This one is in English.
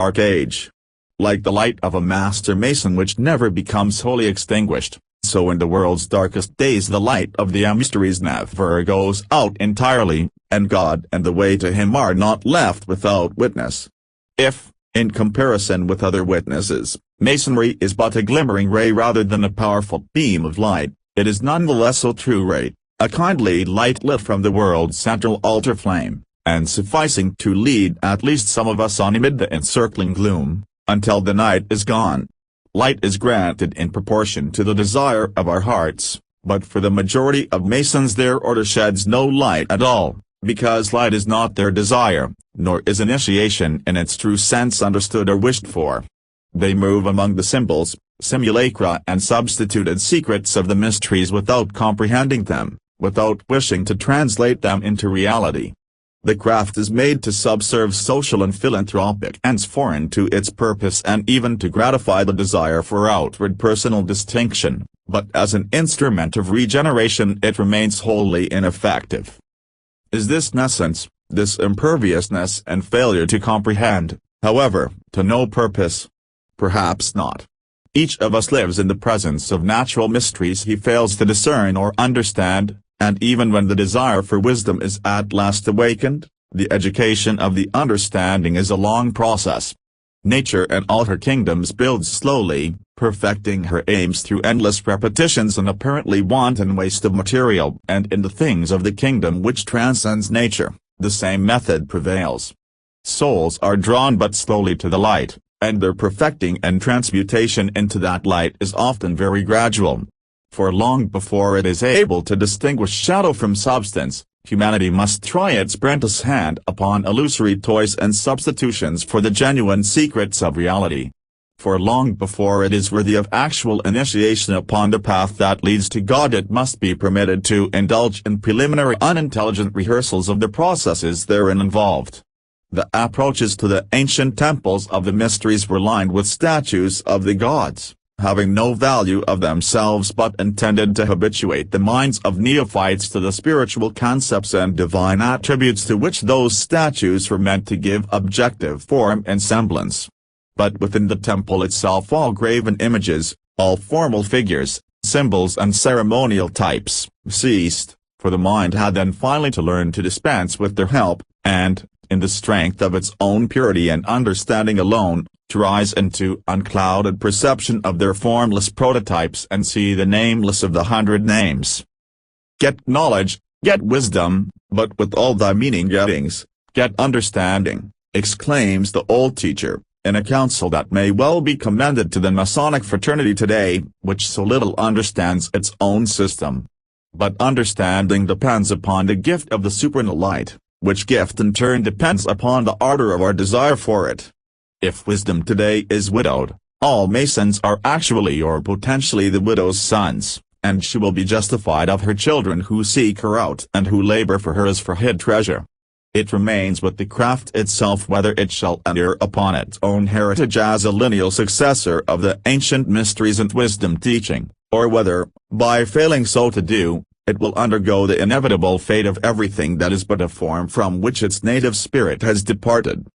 Archage. Like the light of a master mason which never becomes wholly extinguished, so in the world's darkest days the light of the mysteries never goes out entirely, and God and the way to him are not left without witness. If, in comparison with other witnesses, Masonry is but a glimmering ray rather than a powerful beam of light, it is nonetheless a true ray, a kindly light lit from the world's central altar flame, and sufficing to lead at least some of us on amid the encircling gloom, until the night is gone. Light is granted in proportion to the desire of our hearts, but for the majority of Masons their order sheds no light at all, because light is not their desire, nor is initiation in its true sense understood or wished for. They move among the symbols, simulacra and substituted secrets of the mysteries without comprehending them, without wishing to translate them into reality. The craft is made to subserve social and philanthropic ends foreign to its purpose and even to gratify the desire for outward personal distinction, but as an instrument of regeneration it remains wholly ineffective. Is this nescience, this imperviousness and failure to comprehend, however, to no purpose? Perhaps not. Each of us lives in the presence of natural mysteries he fails to discern or understand, and even when the desire for wisdom is at last awakened, the education of the understanding is a long process. Nature and all her kingdoms builds slowly, perfecting her aims through endless repetitions and apparently wanton waste of material, and in the things of the kingdom which transcends nature, the same method prevails. Souls are drawn but slowly to the light, and their perfecting and transmutation into that light is often very gradual. For long before it is able to distinguish shadow from substance, humanity must try its prentice hand upon illusory toys and substitutions for the genuine secrets of reality. For long before it is worthy of actual initiation upon the path that leads to God it must be permitted to indulge in preliminary unintelligent rehearsals of the processes therein involved. The approaches to the ancient temples of the mysteries were lined with statues of the gods, having no value of themselves but intended to habituate the minds of neophytes to the spiritual concepts and divine attributes to which those statues were meant to give objective form and semblance. But within the temple itself all graven images, all formal figures, symbols and ceremonial types, ceased, for the mind had then finally to learn to dispense with their help, and, in the strength of its own purity and understanding alone, to rise into unclouded perception of their formless prototypes and see the nameless of the 100 names. Get knowledge, get wisdom, but with all thy meaning gettings, get understanding, exclaims the old teacher, in a counsel that may well be commended to the Masonic fraternity today, which so little understands its own system. But understanding depends upon the gift of the supernal light, which gift in turn depends upon the ardor of our desire for it. If wisdom today is widowed, all Masons are actually or potentially the widow's sons, and she will be justified of her children who seek her out and who labor for her as for hid treasure. It remains with the craft itself whether it shall enter upon its own heritage as a lineal successor of the ancient mysteries and wisdom teaching, or whether, by failing so to do, it will undergo the inevitable fate of everything that is but a form from which its native spirit has departed.